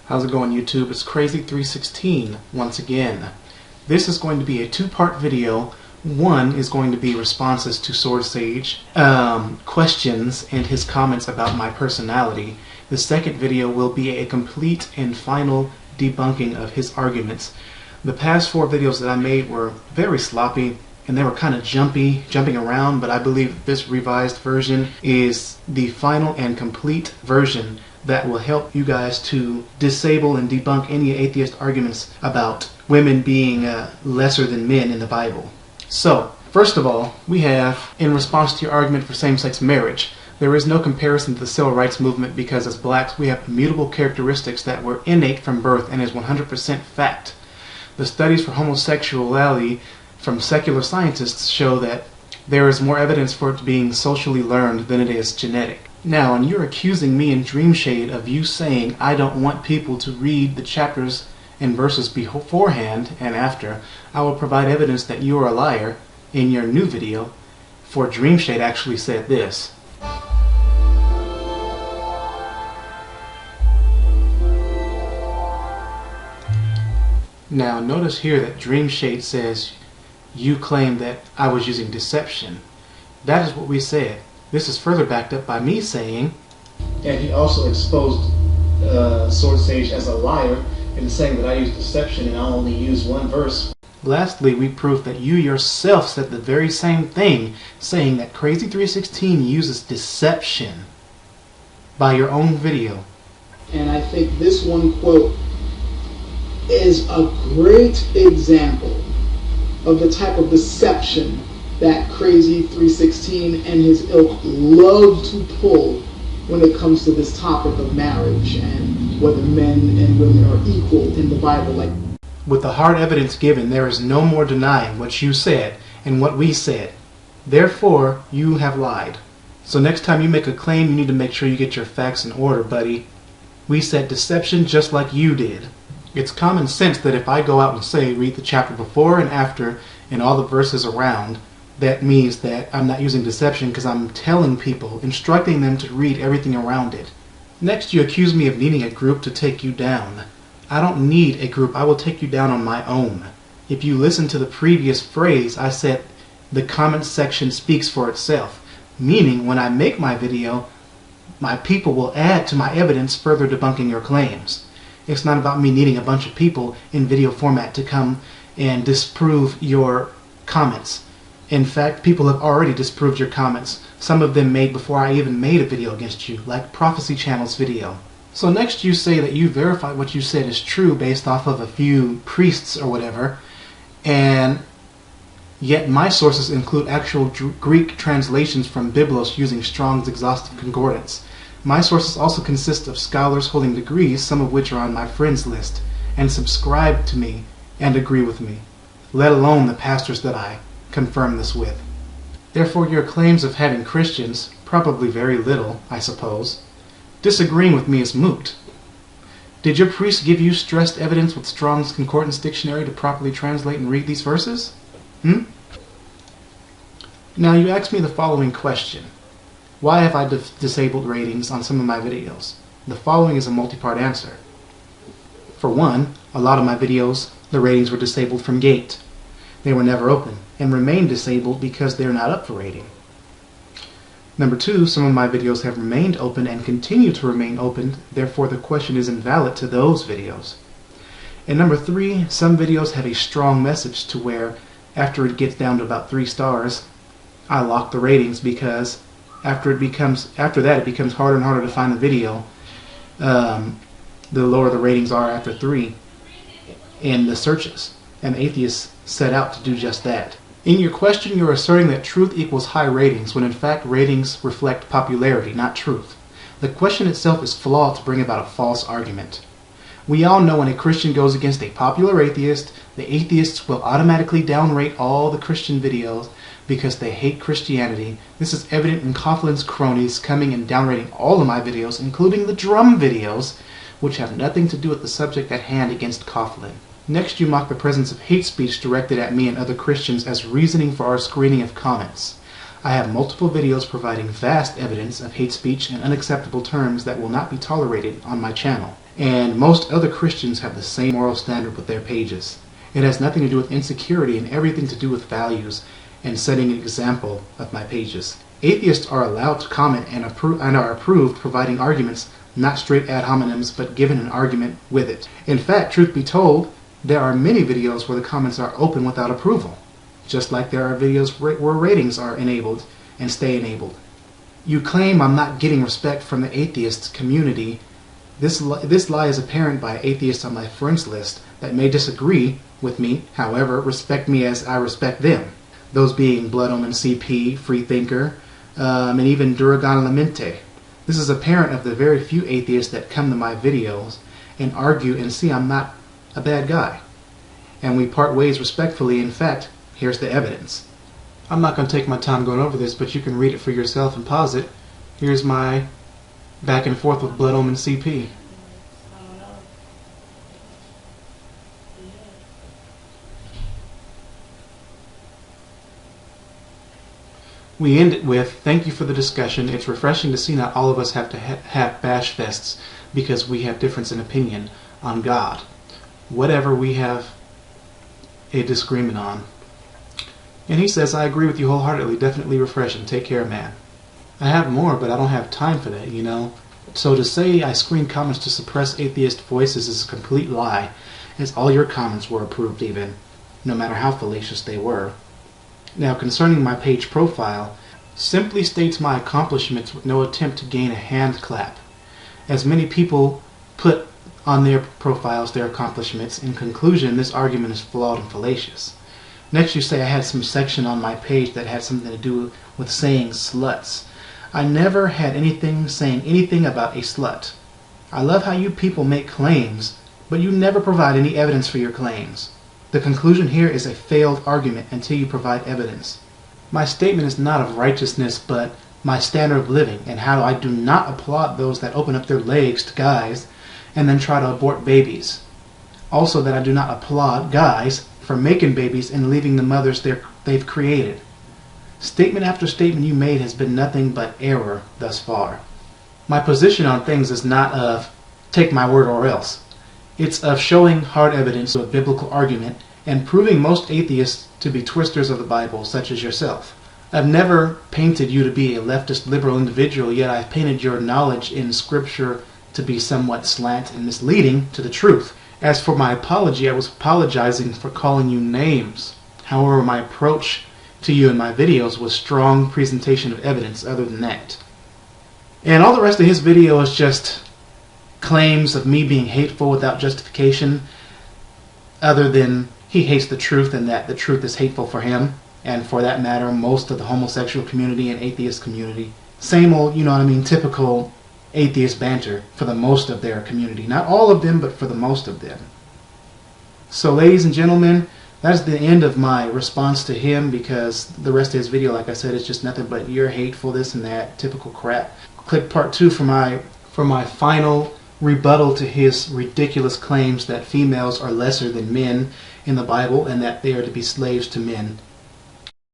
How's it going, YouTube? It's Crazy316 once again. This is going to be a two-part video. One is going to be responses to SwordSage, questions and his comments about my personality. The second video will be a complete and final debunking of his arguments. The past four videos that I made were very sloppy and they were kind of jumping around, but I believe this revised version is the final and complete version that will help you guys to disable and debunk any atheist arguments about women being lesser than men in the Bible. So, first of all, we have, in response to your argument for same-sex marriage, there is no comparison to the civil rights movement because as blacks we have immutable characteristics that were innate from birth and is 100% fact. The studies for homosexuality from secular scientists show that there is more evidence for it being socially learned than it is genetic. Now, and you're accusing me in Dreamshade of you saying I don't want people to read the chapters and verses beforehand and after. I will provide evidence that you are a liar in your new video, for Dreamshade actually said this. Now, notice here that Dreamshade says you claim that I was using deception. That is what we said. This is further backed up by me saying, and he also exposed SwordSage as a liar in saying that I use deception and I only use one verse. Lastly, we proved that you yourself said the very same thing, saying that Crazy316 uses deception by your own video. And I think this one quote is a great example of the type of deception that Crazy316 and his ilk love to pull when it comes to this topic of marriage and whether men and women are equal in the Bible. With the hard evidence given, there is no more denying what you said and what we said. Therefore, you have lied. So next time you make a claim, you need to make sure you get your facts in order, buddy. We said deception just like you did. It's common sense that if I go out and say read the chapter before and after and all the verses around, that means that I'm not using deception because I'm telling people, instructing them to read everything around it. Next, you accuse me of needing a group to take you down. I don't need a group. I will take you down on my own. If you listen to the previous phrase, I said the comment section speaks for itself, meaning when I make my video, my people will add to my evidence further debunking your claims. It's not about me needing a bunch of people in video format to come and disprove your comments. In fact, people have already disproved your comments, some of them made before I even made a video against you, like Prophecy Channel's video. So next you say that you verified what you said is true based off of a few priests or whatever, and yet my sources include actual Greek translations from Biblos using Strong's exhaustive concordance. My sources also consist of scholars holding degrees, some of which are on my friends list, and subscribe to me and agree with me, let alone the pastors that I confirm this with. Therefore, your claims of having Christians, probably very little, I suppose, disagreeing with me is moot. Did your priest give you stressed evidence with Strong's Concordance Dictionary to properly translate and read these verses? Now you ask me the following question. Why have I disabled ratings on some of my videos? The following is a multi-part answer. For one, a lot of my videos, the ratings were disabled from gate. They were never open and remain disabled because they're not up for rating. Number two, some of my videos have remained open and continue to remain open, therefore the question is invalid to those videos. And number three, some videos have a strong message to where after it gets down to about 3 stars, I lock the ratings because after that it becomes harder and harder to find the video, the lower the ratings are after 3 in the searches. And atheists set out to do just that. In your question, you're asserting that truth equals high ratings, when in fact ratings reflect popularity, not truth. The question itself is flawed to bring about a false argument. We all know when a Christian goes against a popular atheist, the atheists will automatically downrate all the Christian videos because they hate Christianity. This is evident in Coughlin's cronies coming and downrating all of my videos, including the drum videos, which have nothing to do with the subject at hand against Coughlin. Next, you mock the presence of hate speech directed at me and other Christians as reasoning for our screening of comments. I have multiple videos providing vast evidence of hate speech and unacceptable terms that will not be tolerated on my channel. And most other Christians have the same moral standard with their pages. It has nothing to do with insecurity and everything to do with values and setting an example of my pages. Atheists are allowed to comment and are approved providing arguments, not straight ad hominems, but given an argument with it. In fact, truth be told, there are many videos where the comments are open without approval, just like there are videos where ratings are enabled and stay enabled. You claim I'm not getting respect from the atheist community. This lie is apparent by atheists on my friends list that may disagree with me, however, respect me as I respect them. Those being Blood Omen CP, Freethinker, and even Duragan Lamente. This is apparent of the very few atheists that come to my videos and argue and see I'm not a bad guy. And we part ways respectfully. In fact, here's the evidence. I'm not going to take my time going over this, but you can read it for yourself and pause it. Here's my back and forth with Blood Omen CP. We end it with, thank you for the discussion. It's refreshing to see not all of us have to have bash fests because we have difference in opinion on God. Whatever we have a disagreement on. And he says, I agree with you wholeheartedly. Definitely refreshing. Take care, man. I have more, but I don't have time for that, you know. So to say I screen comments to suppress atheist voices is a complete lie, as all your comments were approved even, no matter how fallacious they were. Now, concerning my page profile, simply states my accomplishments with no attempt to gain a hand clap. As many people put on their profiles their accomplishments, in conclusion, this argument is flawed and fallacious. Next, you say I had some section on my page that had something to do with saying sluts. I never had anything saying anything about a slut. I love how you people make claims, but you never provide any evidence for your claims. The conclusion here is a failed argument until you provide evidence. My statement is not of righteousness, but my standard of living, and how I do not applaud those that open up their legs to guys and then try to abort babies. Also, that I do not applaud guys for making babies and leaving the mothers they've created. Statement after statement you made has been nothing but error thus far. My position on things is not of take my word or else. It's of showing hard evidence of a biblical argument and proving most atheists to be twisters of the Bible, such as yourself. I've never painted you to be a leftist liberal individual, yet I've painted your knowledge in Scripture to be somewhat slant and misleading to the truth. As for my apology, I was apologizing for calling you names. However, my approach to you in my videos was strong presentation of evidence other than that. And all the rest of his video is just claims of me being hateful without justification, other than he hates the truth and that the truth is hateful for him, and for that matter, most of the homosexual community and atheist community. Same old, you know what I mean, typical atheist banter for the most of their community. Not all of them, but for the most of them. So ladies and gentlemen, that's the end of my response to him, because the rest of his video, like I said, is just nothing but you're hateful, this and that, typical crap. Click part 2 for my final rebuttal to his ridiculous claims that females are lesser than men in the Bible and that they are to be slaves to men.